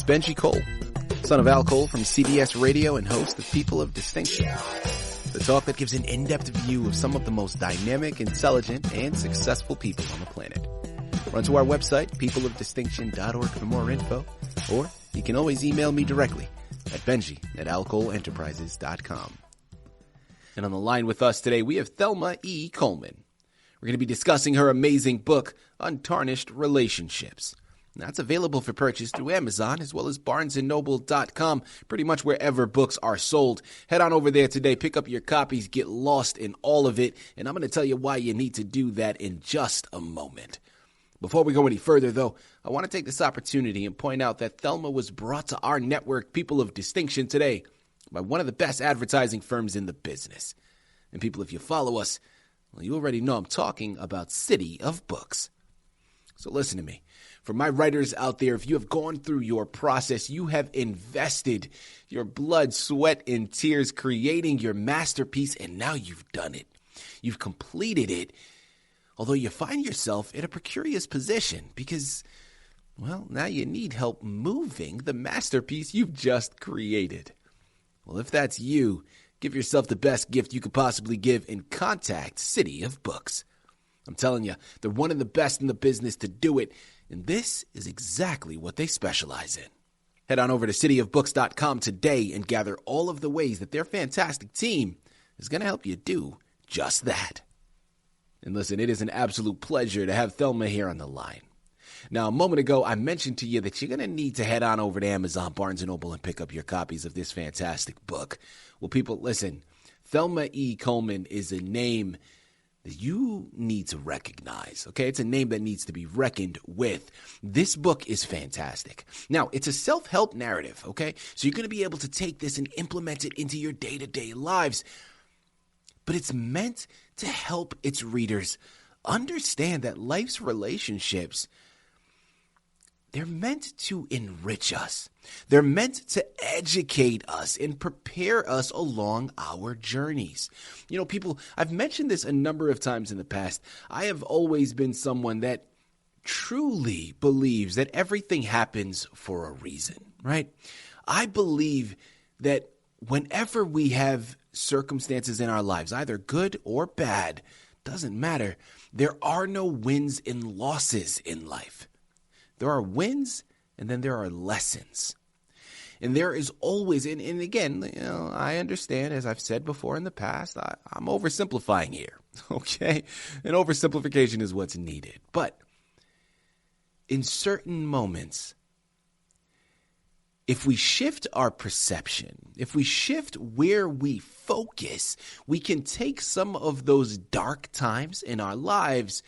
Benji Cole, son of Al Cole from CBS Radio and host of People of Distinction, the talk that gives an in-depth view of some of the most dynamic, intelligent, and successful people on the planet. Run to our website, peopleofdistinction.org for more info, or you can always email me directly at benji@alcoleenterprises.com. And on the line with us today, we have Thelma E. Coleman. We're going to be discussing her amazing book, Untarnished Relationships. That's available for purchase through Amazon as well as barnesandnoble.com, pretty much wherever books are sold. Head on over there today, pick up your copies, get lost in all of it, and I'm going to tell you why you need to do that in just a moment. Before we go any further, though, I want to take this opportunity and point out that Thelma was brought to our network, People of Distinction, today by one of the best advertising firms in the business. And people, if you follow us, well, you already know I'm talking about CITI of Books. So listen to me. For my writers out there, if you have gone through your process, you have invested your blood, sweat, and tears creating your masterpiece, and now you've done it. You've completed it, although you find yourself in a precarious position because, well, now you need help moving the masterpiece you've just created. Well, if that's you, give yourself the best gift you could possibly give and contact CITI of Books. I'm telling you, they're one of the best in the business to do it, and this is exactly what they specialize in. Head on over to cityofbooks.com today and gather all of the ways that their fantastic team is going to help you do just that. And listen, it is an absolute pleasure to have Thelma here on the line. Now, a moment ago, I mentioned to you that you're going to need to head on over to Amazon, Barnes & Noble, and pick up your copies of this fantastic book. Well, people, listen, Thelma E. Coleman is a name that you need to recognize, okay? It's a name that needs to be reckoned with. This book is fantastic. Now, it's a self-help narrative, okay? So you're going to be able to take this and implement it into your day-to-day lives. But it's meant to help its readers understand that life's relationships, they're meant to enrich us. They're meant to educate us and prepare us along our journeys. You know, people, I've mentioned this a number of times in the past. I have always been someone that truly believes that everything happens for a reason, right? I believe that whenever we have circumstances in our lives, either good or bad, doesn't matter. There are no wins and losses in life. There are wins, and then there are lessons. And there is always, and again, you know, I understand, as I've said before in the past, I'm oversimplifying here, okay? And oversimplification is what's needed. But in certain moments, if we shift our perception, if we shift where we focus, we can take some of those dark times in our lives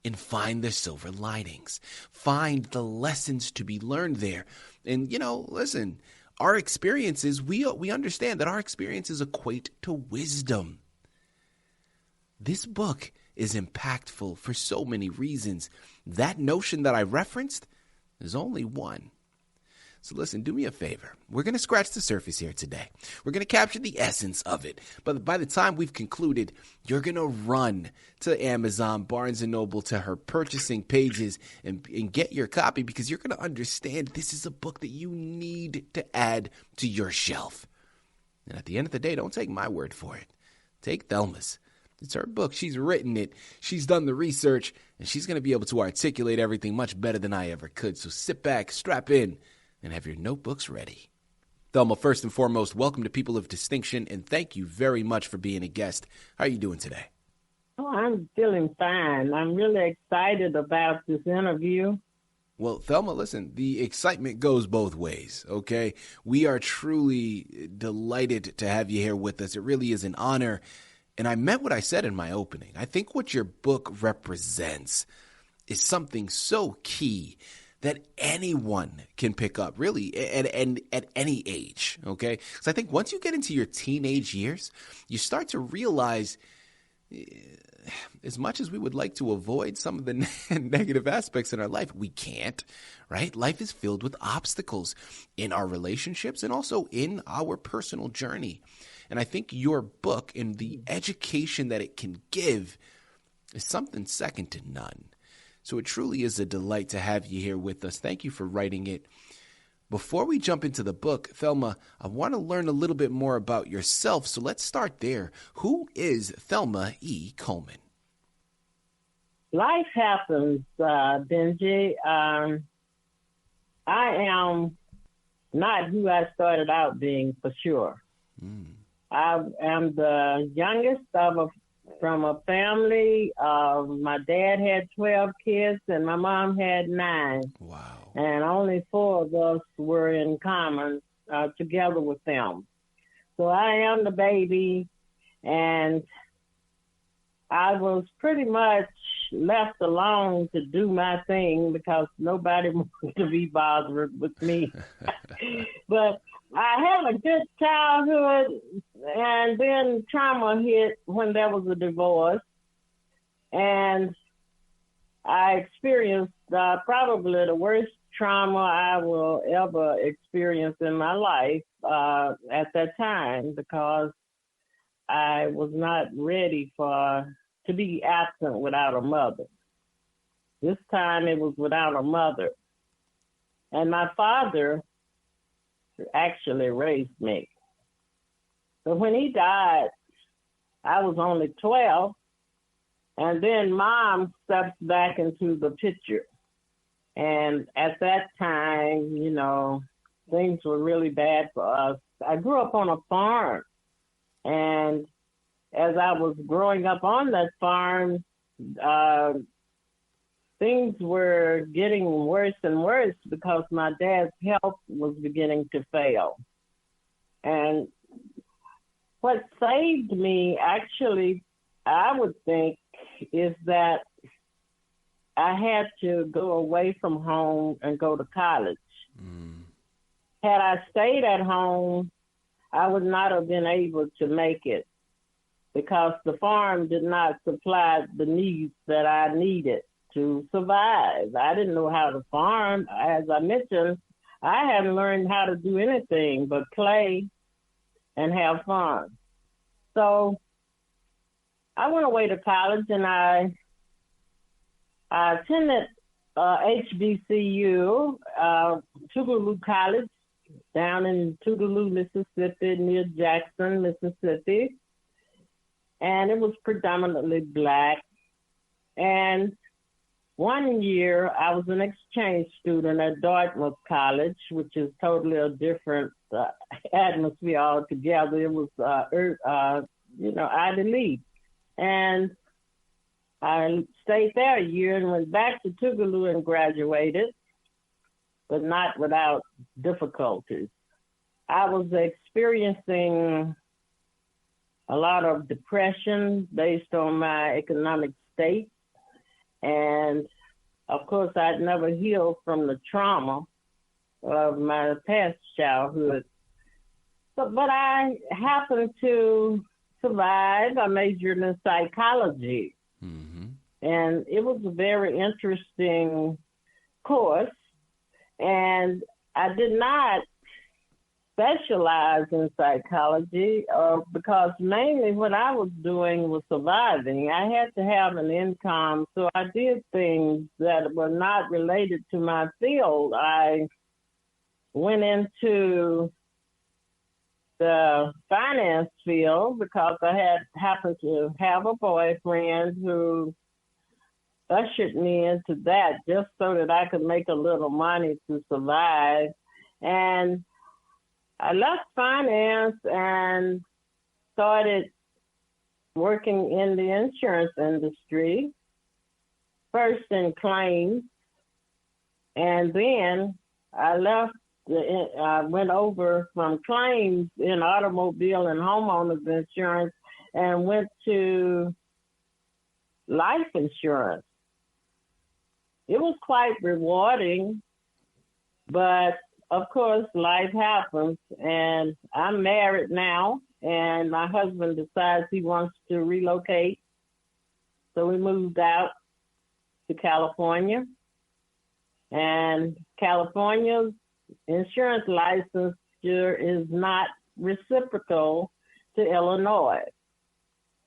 and find the silver linings, find the lessons to be learned there. And, you know, listen, our experiences, we understand that our experiences equate to wisdom. This book is impactful for so many reasons. That notion that I referenced is only one. So listen, do me a favor. We're going to scratch the surface here today. We're going to capture the essence of it. But by the time we've concluded, you're going to run to Amazon, Barnes & Noble, to her purchasing pages and get your copy because you're going to understand this is a book that you need to add to your shelf. And at the end of the day, don't take my word for it. Take Thelma's. It's her book. She's written it. She's done the research, and she's going to be able to articulate everything much better than I ever could. So sit back, strap in, and have your notebooks ready. Thelma, first and foremost, welcome to People of Distinction, and thank you very much for being a guest. How are you doing today? Oh, I'm feeling fine. I'm really excited about this interview. Well, Thelma, listen, the excitement goes both ways, okay? We are truly delighted to have you here with us. It really is an honor, and I meant what I said in my opening. I think what your book represents is something so key that anyone can pick up, really, at any age, okay? Because I think once you get into your teenage years, you start to realize, as much as we would like to avoid some of the negative aspects in our life, we can't, right? Life is filled with obstacles in our relationships and also in our personal journey. And I think your book and the education that it can give is something second to none. So it truly is a delight to have you here with us. Thank you for writing it. Before we jump into the book, Thelma, I want to learn a little bit more about yourself, so let's start there. Who is Thelma E. Coleman? Life happens, Benji. I am not who I started out being, for sure. I am the youngest from a family. My dad had 12 kids and my mom had 9. Wow. And only 4 of us were in common together with them. So I am the baby, and I was pretty much left alone to do my thing because nobody wanted to be bothered with me. But I had a good childhood, and then trauma hit when there was a divorce. And I experienced probably the worst trauma I will ever experience in my life at that time, because I was not ready to be absent without a mother. This time it was without a mother. And my father actually raised me. So when he died, I was only 12. And then Mom steps back into the picture. And at that time, things were really bad for us. I grew up on a farm. And as I was growing up on that farm, things were getting worse and worse because my dad's health was beginning to fail. And what saved me, actually, I would think, is that I had to go away from home and go to college. Had I stayed at home, I would not have been able to make it because the farm did not supply the needs that I needed to survive. I didn't know how to farm. As I mentioned, I hadn't learned how to do anything but play and have fun. So I went away to college, and I attended HBCU, Tougaloo College, down in Tougaloo, Mississippi, near Jackson, Mississippi. And it was predominantly Black. And one year I was an exchange student at Dartmouth College, which is totally a different atmosphere altogether. It was, Ivy League. And I stayed there a year and went back to Tougaloo and graduated, but not without difficulties. I was experiencing a lot of depression based on my economic state. And of course, I'd never healed from the trauma of my past childhood. But I happened to survive. I majored in psychology. And it was a very interesting course. And I did not specialize in psychology because mainly what I was doing was surviving. I had to have an income, so I did things that were not related to my field. I went into the finance field because I happened to have a boyfriend who ushered me into that just so that I could make a little money to survive. And I left finance and started working in the insurance industry, first in claims, and then I went over from claims in automobile and homeowners insurance and went to life insurance. It was quite rewarding, but of course, life happens, and I'm married now, and my husband decides he wants to relocate. So we moved out to California, and California's insurance licensure is not reciprocal to Illinois.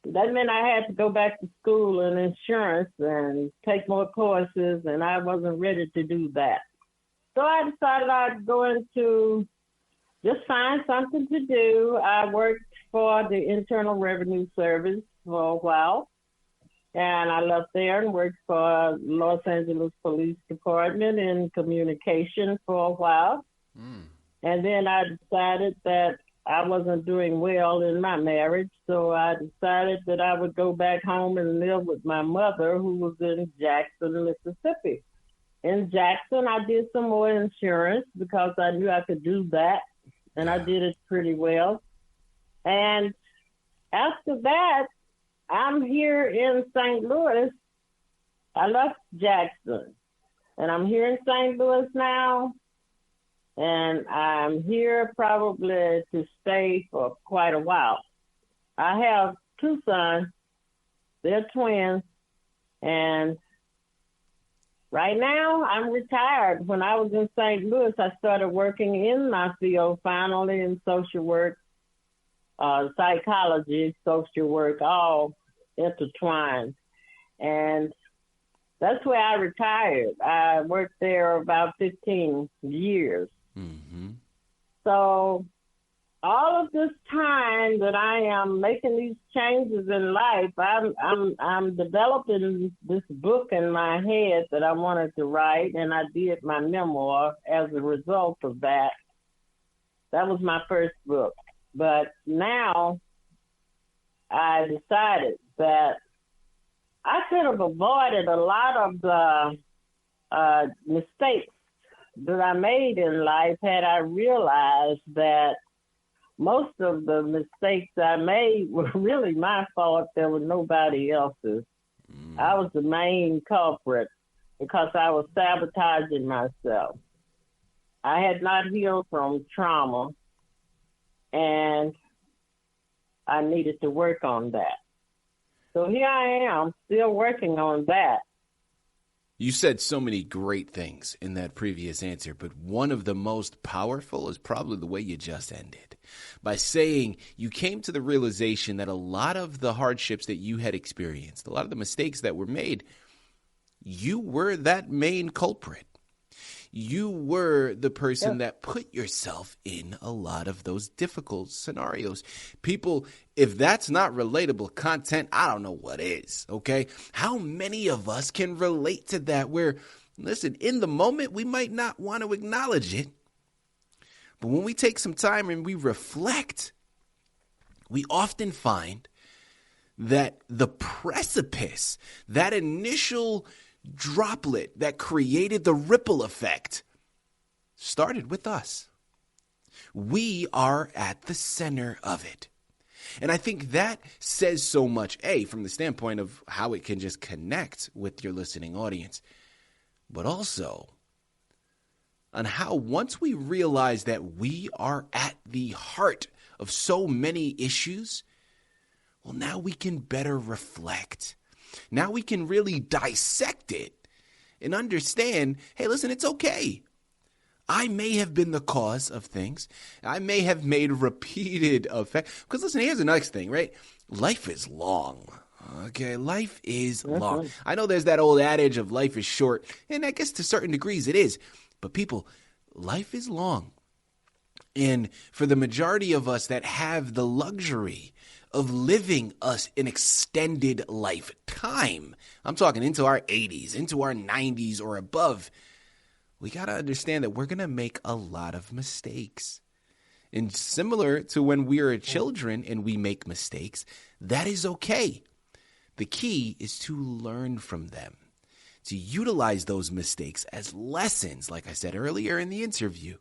That meant I had to go back to school in insurance and take more courses, and I wasn't ready to do that. So I decided I'd go into just find something to do. I worked for the Internal Revenue Service for a while, and I left there and worked for Los Angeles Police Department in communication for a while. And then I decided that I wasn't doing well in my marriage, so I decided that I would go back home and live with my mother, who was in Jackson, Mississippi. In Jackson, I did some more insurance because I knew I could do that, and I did it pretty well. And after that, I'm here in St. Louis. I left Jackson, and I'm here in St. Louis now. And I'm here probably to stay for quite a while. I have two sons. They're twins. And right now, I'm retired. When I was in St. Louis, I started working in my field, finally in social work, psychology, social work, all intertwined. And that's where I retired. I worked there about 15 years. Mm-hmm. So all of this time that I am making these changes in life, I'm developing this book in my head that I wanted to write, and I did my memoir as a result of that. That was my first book. But now I decided that I could have avoided a lot of the mistakes that I made in life had I realized that most of the mistakes I made were really my fault. There was nobody else's. I was the main culprit because I was sabotaging myself. I had not healed from trauma, and I needed to work on that. So here I am, still working on that. You said so many great things in that previous answer, but one of the most powerful is probably the way you just ended. By saying you came to the realization that a lot of the hardships that you had experienced, a lot of the mistakes that were made, you were that main culprit. You were the person that put yourself in a lot of those difficult scenarios. People, if that's not relatable content, I don't know what is, okay? How many of us can relate to that where, listen, in the moment, we might not want to acknowledge it, but when we take some time and we reflect, we often find that the precipice, that initial droplet that created the ripple effect started with us. We are at the center of it. And I think that says so much, A, from the standpoint of how it can just connect with your listening audience, but also on how once we realize that we are at the heart of so many issues, well, now we can better reflect. Now we can really dissect it and understand, hey, listen, it's okay. I may have been the cause of things. I may have made repeated effects. Because listen, here's the next thing, right? Life is long. Okay, life is long. I know there's that old adage of life is short, and I guess to certain degrees it is. But people, life is long. And for the majority of us that have the luxury of living us an extended lifetime, I'm talking into our 80s, into our 90s or above, we got to understand that we're going to make a lot of mistakes. And similar to when we are children and we make mistakes, that is okay. The key is to learn from them, to utilize those mistakes as lessons. Like I said earlier in the interview,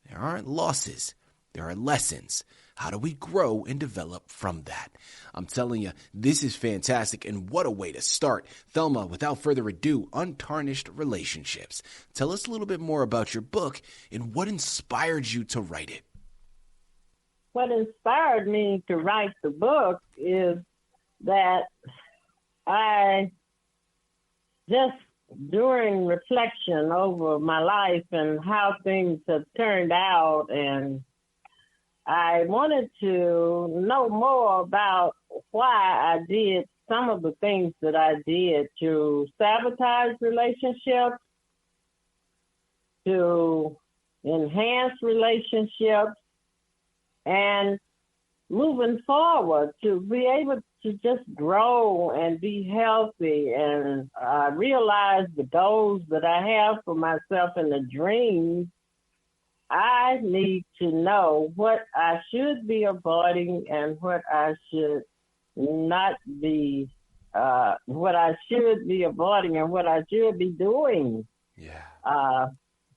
there aren't losses, there are lessons. How do we grow and develop from that? I'm telling you, this is fantastic, and what a way to start. Thelma, without further ado, Untarnished Relationships. Tell us a little bit more about your book and what inspired you to write it. What inspired me to write the book is that I just, during reflection over my life and how things have turned out, and I wanted to know more about why I did some of the things that I did to sabotage relationships, to enhance relationships and moving forward, to be able to just grow and be healthy and realize the goals that I have for myself and the dreams, I need to know what I should be avoiding and what I should not be, what I should be avoiding and what I should be doing. Yeah.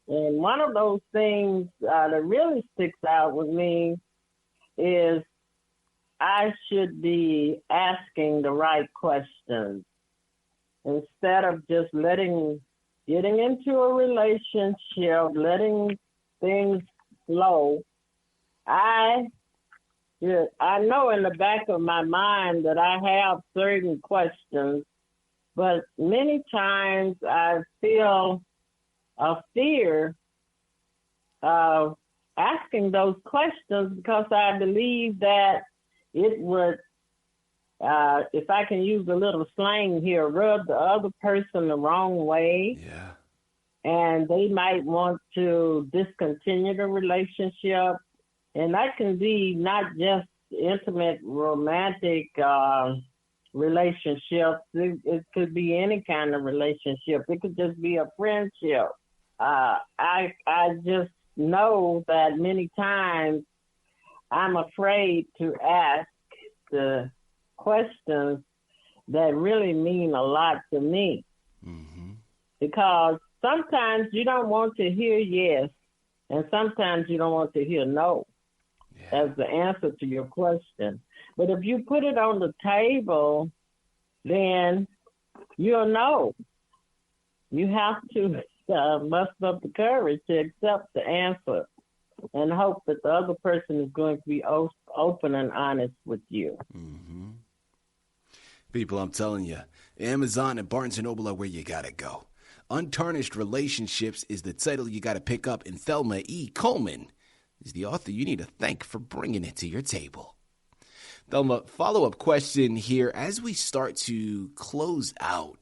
And one of those things that really sticks out with me is I should be asking the right questions instead of just getting into a relationship, letting things flow. I know in the back of my mind that I have certain questions, but many times I feel a fear of asking those questions because I believe that it would, if I can use a little slang here, rub the other person the wrong way. Yeah. And they might want to discontinue the relationship. And that can be not just intimate, romantic relationships. It could be any kind of relationship. It could just be a friendship. I just know that many times I'm afraid to ask the questions that really mean a lot to me. Mm-hmm. Because sometimes you don't want to hear yes, and sometimes you don't want to hear no as the answer to your question. But if you put it on the table, then you'll know. You have to muster up the courage to accept the answer and hope that the other person is going to be open and honest with you. Mm-hmm. People, I'm telling you, Amazon and Barnes & Noble are where you got to go. Untarnished Relationships is the title you got to pick up, and Thelma E. Coleman is the author you need to thank for bringing it to your table. Thelma, follow-up question here as we start to close out.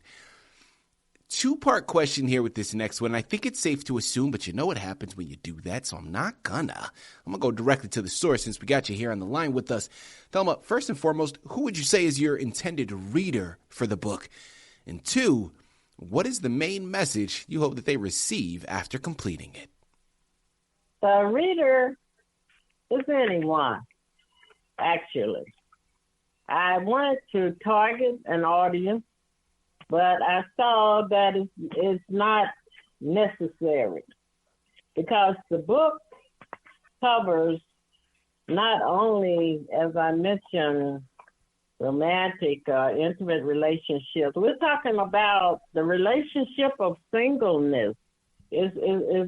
Two-part question here with this next one. I think it's safe to assume, but you know what happens when you do that, so I'm not gonna. I'm gonna go directly to the source since we got you here on the line with us. Thelma, first and foremost, who would you say is your intended reader for the book? And two, what is the main message you hope that they receive after completing it? The reader is anyone, actually. I wanted to target an audience, but I saw that it's not necessary because the book covers not only, as I mentioned, romantic, intimate relationships. We're talking about the relationship of singleness is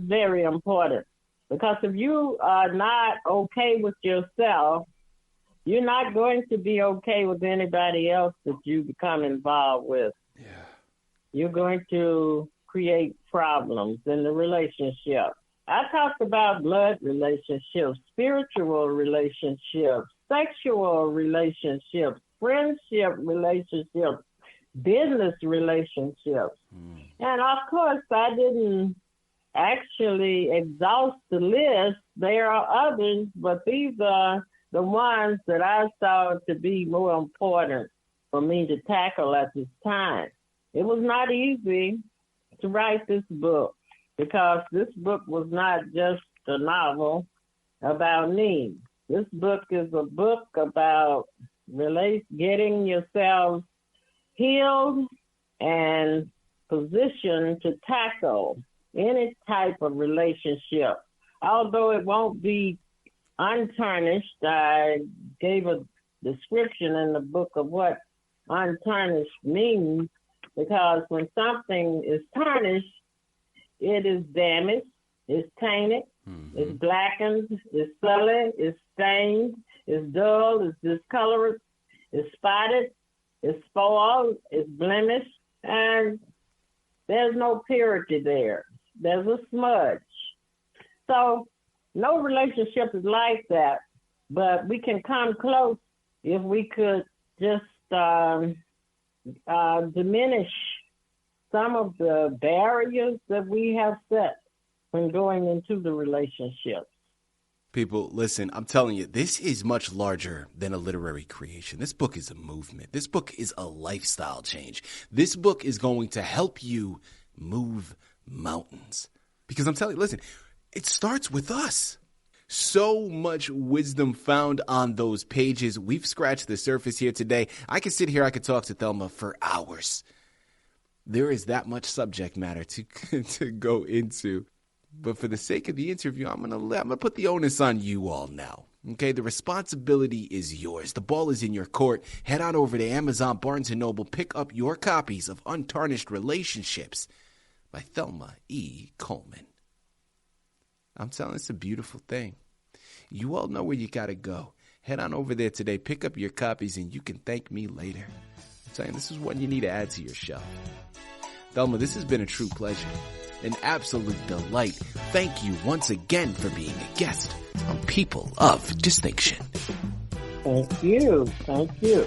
very important because if you are not okay with yourself, you're not going to be okay with anybody else that you become involved with. Yeah. You're going to create problems in the relationship. I talked about blood relationships, spiritual relationships, sexual relationships, friendship relationships, business relationships. And of course, I didn't actually exhaust the list. There are others, but these are the ones that I saw to be more important for me to tackle at this time. It was not easy to write this book because this book was not just a novel about me. This book is a book about getting yourself healed and positioned to tackle any type of relationship. Although it won't be untarnished, I gave a description in the book of what untarnished means, because when something is tarnished, it is damaged, it's tainted, it's blackened, it's sullied, it's stained, it's dull, it's discolored, it's spotted, it's spoiled, it's blemished, and there's no purity there. There's a smudge. So no relationship is like that, but we can come close if we could just diminish some of the barriers that we have set when going into the relationship. People, listen, I'm telling you, this is much larger than a literary creation. This book is a movement. This book is a lifestyle change. This book is going to help you move mountains. Because I'm telling you, listen, it starts with us. So much wisdom found on those pages. We've scratched the surface here today. I could sit here, I could talk to Thelma for hours. There is that much subject matter to go into. But for the sake of the interview, I'm gonna put the onus on you all now. Okay, the responsibility is yours. The ball is in your court. Head on over to Amazon, Barnes & Noble. Pick up your copies of Untarnished Relationships by Thelma E. Coleman. I'm telling you, it's a beautiful thing. You all know where you got to go. Head on over there today. Pick up your copies, and you can thank me later. I'm saying this is one you need to add to your shelf. Thelma, this has been a true pleasure. An absolute delight. Thank you once again for being a guest on People of Distinction. Thank you. Thank you.